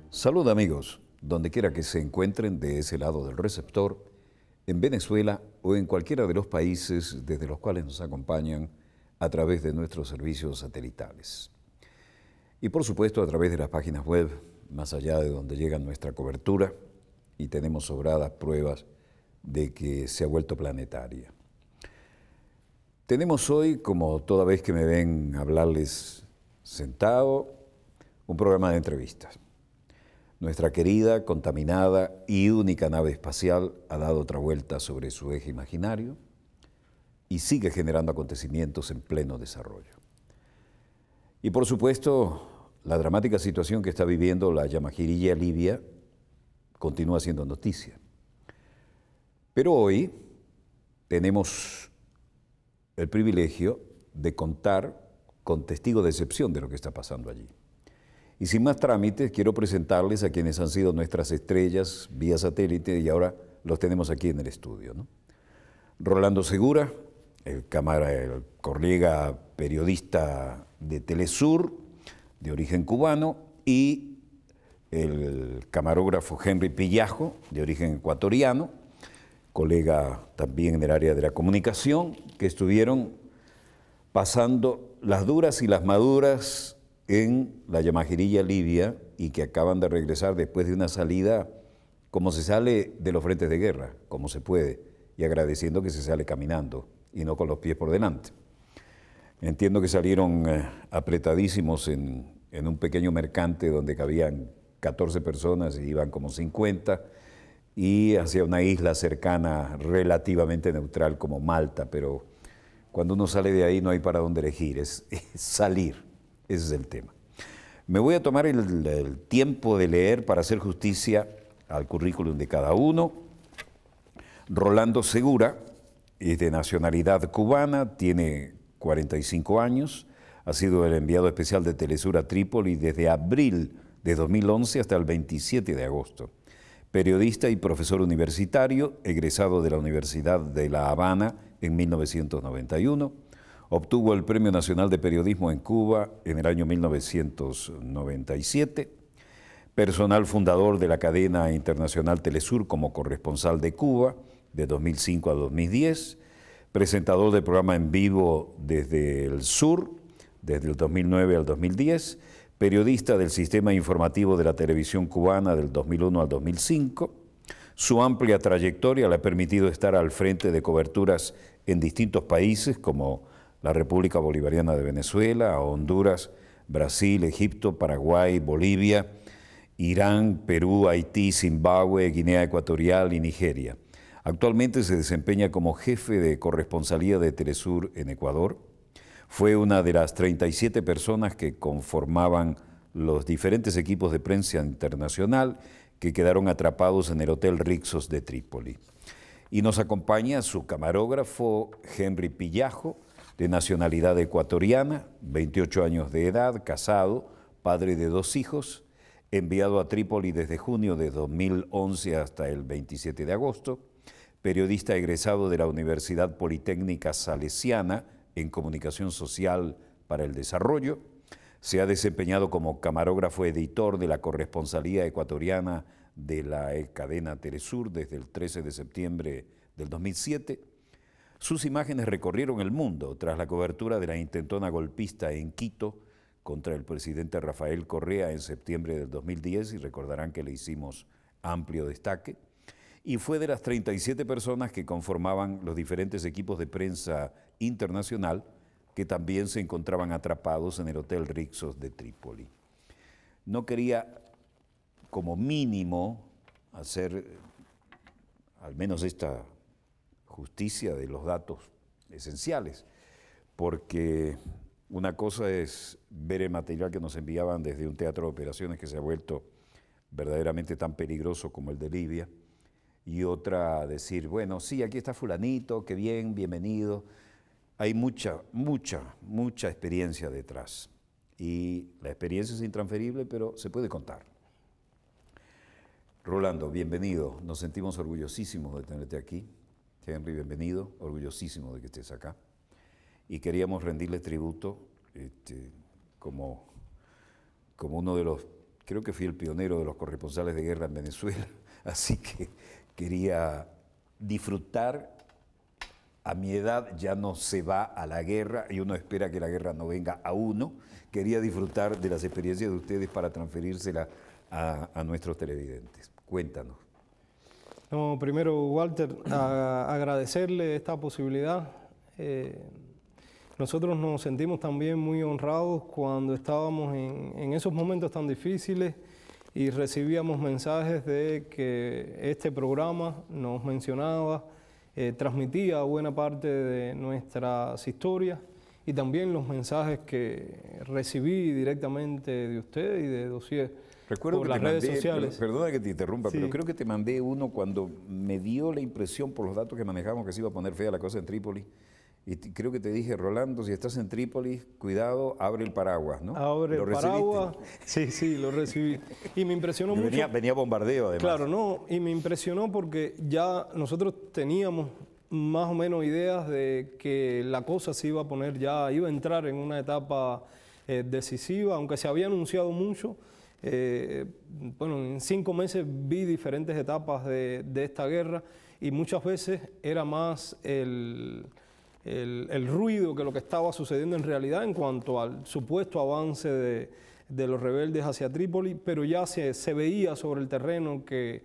Salud amigos, donde quiera que se encuentren de ese lado del receptor, en Venezuela o en cualquiera de los países desde los cuales nos acompañan a través de nuestros servicios satelitales. Y por supuesto a través de las páginas web, más allá de donde llega nuestra cobertura, y tenemos sobradas pruebas de que se ha vuelto planetaria. Tenemos hoy, como toda vez que me ven hablarles sentado, un programa de entrevistas. Nuestra querida, contaminada y única nave espacial ha dado otra vuelta sobre su eje imaginario y sigue generando acontecimientos en pleno desarrollo. Y por supuesto, la dramática situación que está viviendo la Yamajirilla libia continúa siendo noticia. Pero hoy tenemos el privilegio de contar con testigo de excepción de lo que está pasando allí. Y sin más trámites, quiero presentarles a quienes han sido nuestras estrellas vía satélite y ahora los tenemos aquí en el estudio, ¿no? Rolando Segura, el colega periodista de Telesur, de origen cubano, y el camarógrafo Henry Pillajo, de origen ecuatoriano, colega también en el área de la comunicación, que estuvieron pasando las duras y las maduras en la Yamajirilla libia y que acaban de regresar después de una salida como se sale de los frentes de guerra, como se puede, y agradeciendo que se sale caminando y no con los pies por delante. Entiendo que salieron apretadísimos en un pequeño mercante donde cabían 14 personas y iban como 50 y hacia una isla cercana relativamente neutral como Malta, pero cuando uno sale de ahí no hay para dónde elegir, es salir. Ese es el tema. Me voy a tomar el tiempo de leer para hacer justicia al currículum de cada uno. Rolando Segura es de nacionalidad cubana, tiene 45 años, ha sido el enviado especial de Telesur a Trípoli desde abril de 2011 hasta el 27 de agosto. Periodista y profesor universitario, egresado de la Universidad de La Habana en 1991. Obtuvo el Premio Nacional de Periodismo en Cuba en el año 1997, personal fundador de la cadena internacional Telesur como corresponsal de Cuba de 2005 a 2010, presentador del programa en vivo desde el sur, desde el 2009 al 2010, periodista del sistema informativo de la televisión cubana del 2001 al 2005. Su amplia trayectoria le ha permitido estar al frente de coberturas en distintos países como la República Bolivariana de Venezuela, Honduras, Brasil, Egipto, Paraguay, Bolivia, Irán, Perú, Haití, Zimbabue, Guinea Ecuatorial y Nigeria. Actualmente se desempeña como jefe de corresponsalía de Telesur en Ecuador. Fue una de las 37 personas que conformaban los diferentes equipos de prensa internacional que quedaron atrapados en el Hotel Rixos de Trípoli. Y nos acompaña su camarógrafo Henry Pillajo, de nacionalidad ecuatoriana, 28 años de edad, casado, padre de 2 hijos, enviado a Trípoli desde junio de 2011 hasta el 27 de agosto, periodista egresado de la Universidad Politécnica Salesiana en Comunicación Social para el Desarrollo, se ha desempeñado como camarógrafo editor de la corresponsalía ecuatoriana de la cadena Telesur desde el 13 de septiembre del 2007, Sus imágenes recorrieron el mundo tras la cobertura de la intentona golpista en Quito contra el presidente Rafael Correa en septiembre del 2010, y recordarán que le hicimos amplio destaque, y fue de las 37 personas que conformaban los diferentes equipos de prensa internacional que también se encontraban atrapados en el Hotel Rixos de Trípoli. No quería, como mínimo, hacer al menos esta justicia de los datos esenciales, porque una cosa es ver el material que nos enviaban desde un teatro de operaciones que se ha vuelto verdaderamente tan peligroso como el de Libia, y otra decir, bueno, sí, aquí está fulanito, qué bien, bienvenido. Hay mucha experiencia detrás, y la experiencia es intransferible, pero se puede contar. Rolando, bienvenido, nos sentimos orgullosísimos de tenerte aquí. Henry, bienvenido, orgullosísimo de que estés acá. Y queríamos rendirle tributo como uno de los creo que fui el pionero de los corresponsales de guerra en Venezuela, así que quería disfrutar. A mi edad ya no se va a la guerra y uno espera que la guerra no venga a uno. Quería disfrutar de las experiencias de ustedes para transferírsela a nuestros televidentes. Cuéntanos. No, primero, Walter, agradecerle esta posibilidad. Nosotros nos sentimos también muy honrados cuando estábamos en esos momentos tan difíciles y recibíamos mensajes de que este programa nos mencionaba, transmitía buena parte de nuestras historias y también los mensajes que recibí directamente de usted y de Dossier por las redes sociales. Perdona que te interrumpa, Sí. pero creo que te mandé uno cuando me dio la impresión por los datos que manejamos que se iba a poner fea la cosa en Trípoli. Y creo que te dije, Rolando, si estás en Trípoli, cuidado, abre el paraguas, ¿no? Abre el paraguas. Sí, sí, lo recibí. Y me impresionó mucho. Venía bombardeo, además. Claro, no, y me impresionó porque ya nosotros teníamos más o menos ideas de que la cosa se iba a poner ya, iba a entrar en una etapa decisiva, aunque se había anunciado mucho. Bueno, en 5 meses vi diferentes etapas de esta guerra y muchas veces era más el ruido que lo que estaba sucediendo en realidad en cuanto al supuesto avance de los rebeldes hacia Trípoli, pero ya se veía sobre el terreno que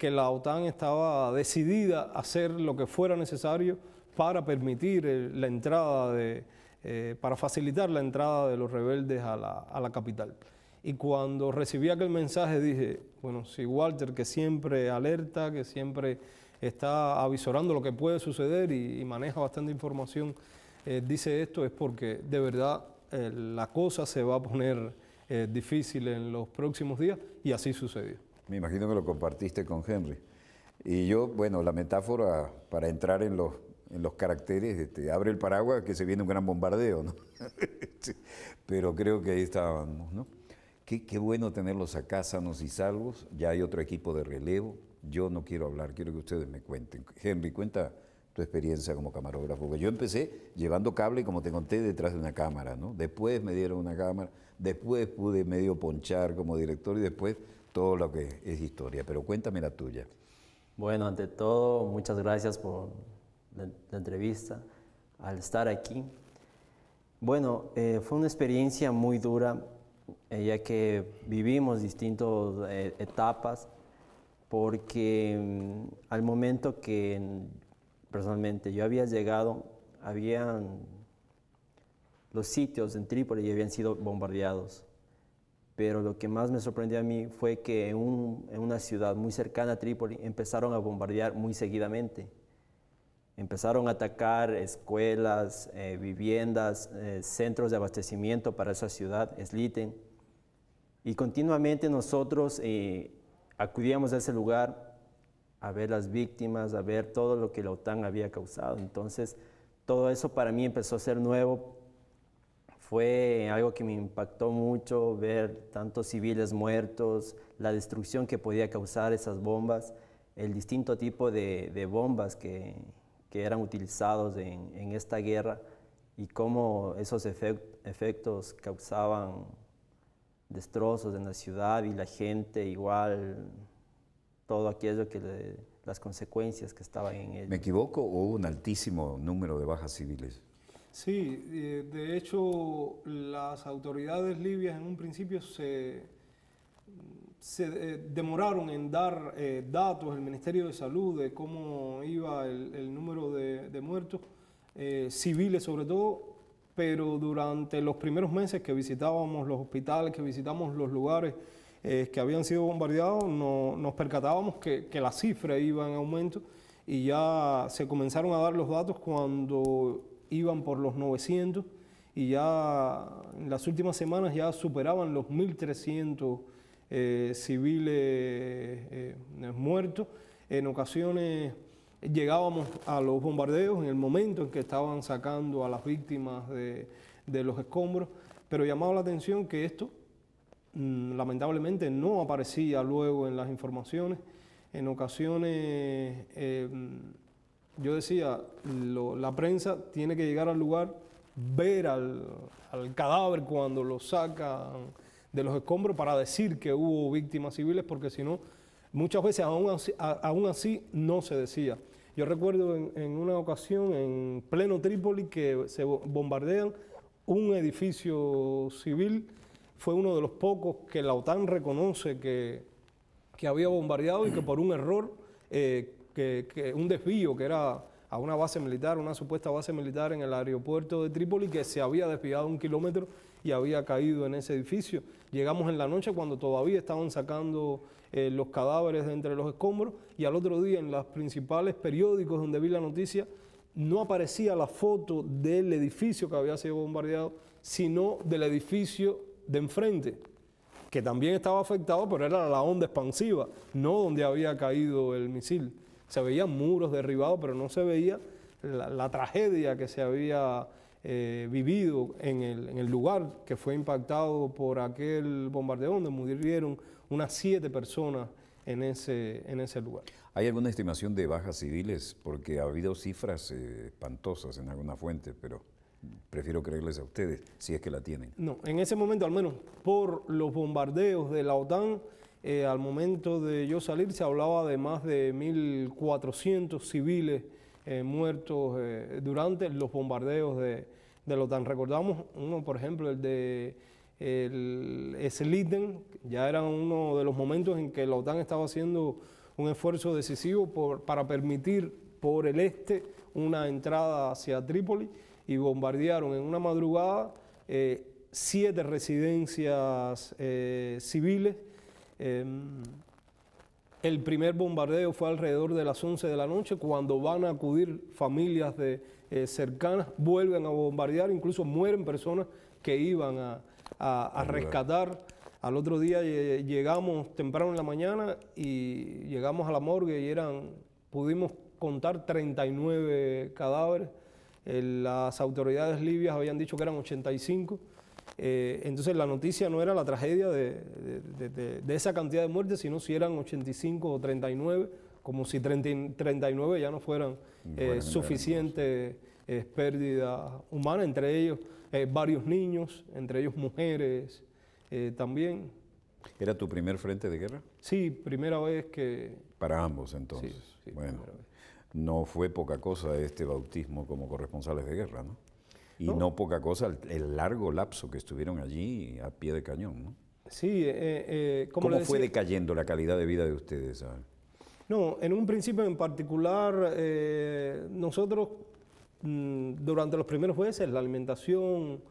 la OTAN estaba decidida a hacer lo que fuera necesario para permitir la entrada para facilitar la entrada de los rebeldes a la capital. Y cuando recibí aquel mensaje dije, bueno, si Walter, que siempre alerta, que siempre está avisorando lo que puede suceder y maneja bastante información, dice esto, es porque de verdad la cosa se va a poner difícil en los próximos días y así sucedió. Me imagino que lo compartiste con Henry. Y yo, bueno, la metáfora para entrar en los caracteres, abre el paraguas que se viene un gran bombardeo, ¿no? Pero creo que ahí estábamos, ¿no? Qué bueno tenerlos acá sanos y salvos. Ya hay otro equipo de relevo. Yo no quiero hablar, quiero que ustedes me cuenten. Henry, cuenta tu experiencia como camarógrafo. Porque yo empecé llevando cable, como te conté, detrás de una cámara, ¿no? Después me dieron una cámara, después pude medio ponchar como director y después todo lo que es historia. Pero cuéntame la tuya. Bueno, ante todo, muchas gracias por la entrevista, al estar aquí. Bueno, fue una experiencia muy dura, ya que vivimos distintas etapas, porque al momento que personalmente yo había llegado, los sitios en Trípoli ya habían sido bombardeados. Pero lo que más me sorprendió a mí fue que en una ciudad muy cercana a Trípoli empezaron a bombardear muy seguidamente. Empezaron a atacar escuelas, viviendas, centros de abastecimiento para esa ciudad, Sliten. Y continuamente nosotros acudíamos a ese lugar a ver las víctimas, a ver todo lo que la OTAN había causado. Entonces, todo eso para mí empezó a ser nuevo. Fue algo que me impactó mucho, ver tantos civiles muertos, la destrucción que podía causar esas bombas, el distinto tipo de bombas que eran utilizados en esta guerra y cómo esos efectos causaban destrozos en la ciudad y la gente igual, todo aquello las consecuencias que estaban en ello. ¿Me equivoco o hubo un altísimo número de bajas civiles? Sí, de hecho las autoridades libias en un principio se demoraron en dar datos, el Ministerio de Salud, de cómo iba el número de muertos, civiles sobre todo, pero durante los primeros meses que visitábamos los hospitales, que visitamos los lugares que habían sido bombardeados, nos percatábamos que las cifras iban en aumento y ya se comenzaron a dar los datos cuando iban por los 900 y ya en las últimas semanas ya superaban los 1.300 civiles muertos. En ocasiones llegábamos a los bombardeos en el momento en que estaban sacando a las víctimas de los escombros, pero llamaba la atención que esto lamentablemente no aparecía luego en las informaciones. En ocasiones yo decía, la prensa tiene que llegar al lugar, ver al cadáver cuando lo sacan los escombros para decir que hubo víctimas civiles, porque si no, muchas veces aún así no se decía. Yo recuerdo en una ocasión en pleno Trípoli que se bombardean un edificio civil. Fue uno de los pocos que la OTAN reconoce que había bombardeado y que por un error, un desvío que era a una base militar, una supuesta base militar en el aeropuerto de Trípoli, que se había desviado 1 kilómetro y había caído en ese edificio. Llegamos en la noche cuando todavía estaban sacando los cadáveres de entre los escombros, y al otro día en los principales periódicos donde vi la noticia no aparecía la foto del edificio que había sido bombardeado, sino del edificio de enfrente, que también estaba afectado, pero era la onda expansiva, no donde había caído el misil. Se veían muros derribados, pero no se veía la tragedia que se había vivido en el lugar que fue impactado por aquel bombardeo, donde murieron unas 7 personas en ese lugar. ¿Hay alguna estimación de bajas civiles? Porque ha habido cifras espantosas en alguna fuente, pero prefiero creerles a ustedes, si es que la tienen. No, en ese momento, al menos por los bombardeos de la OTAN, al momento de yo salir se hablaba de más de 1.400 civiles muertos durante los bombardeos de la OTAN. Recordamos uno, por ejemplo, el de Sliten, ya era uno de los momentos en que la OTAN estaba haciendo un esfuerzo decisivo para permitir por el este una entrada hacia Trípoli, y bombardearon en una madrugada 7 residencias civiles. El primer bombardeo fue alrededor de las 11 de la noche, cuando van a acudir familias cercanas, vuelven a bombardear, incluso mueren personas que iban a rescatar. Al otro día llegamos temprano en la mañana y llegamos a la morgue y pudimos contar 39 cadáveres. Las autoridades libias habían dicho que eran 85. Entonces la noticia no era la tragedia de esa cantidad de muertes, sino si eran 85 o 39, como si 39 ya no fueran suficientes pérdidas humanas, entre ellos varios niños, entre ellos mujeres también. ¿Era tu primer frente de guerra? Sí, primera vez que... Para ambos entonces. Sí, bueno, no fue poca cosa este bautismo como corresponsales de guerra, ¿no? Y no poca cosa el largo lapso que estuvieron allí a pie de cañón, ¿no? Sí. ¿Cómo fue decayendo la calidad de vida de ustedes? No, en un principio en particular, nosotros durante los primeros meses la alimentación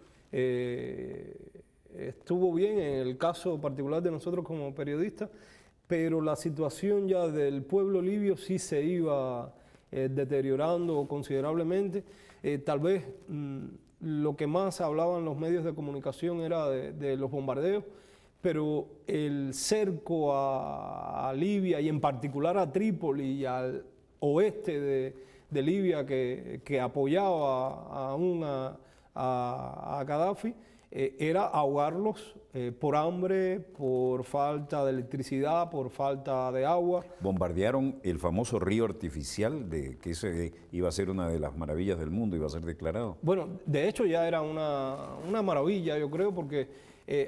estuvo bien en el caso particular de nosotros como periodistas, pero la situación ya del pueblo libio sí se iba deteriorando considerablemente. Tal vez lo que más hablaban los medios de comunicación era de los bombardeos, pero el cerco a Libia y en particular a Trípoli y al oeste de Libia que apoyaba aún a Gaddafi, era ahogarlos por hambre, por falta de electricidad, por falta de agua. Bombardearon el famoso río artificial, que ese iba a ser una de las maravillas del mundo, iba a ser declarado. Bueno, de hecho ya era una maravilla, yo creo, porque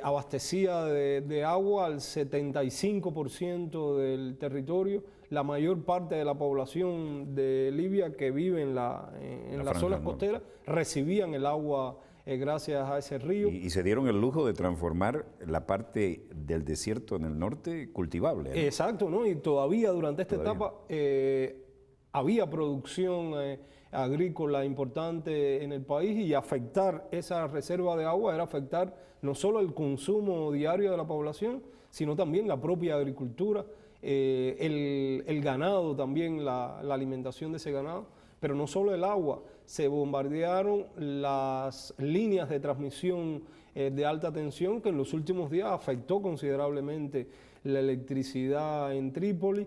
abastecía de agua al 75% del territorio. La mayor parte de la población de Libia que vive en las zonas costeras recibían el agua gracias a ese río. Y se dieron el lujo de transformar la parte del desierto en el norte cultivable, ¿no? Exacto, ¿no? Y todavía durante esta etapa había producción agrícola importante en el país, y afectar esa reserva de agua era afectar no solo el consumo diario de la población, sino también la propia agricultura, el ganado también, la alimentación de ese ganado. Pero no solo el agua, se bombardearon las líneas de transmisión de alta tensión, que en los últimos días afectó considerablemente la electricidad en Trípoli.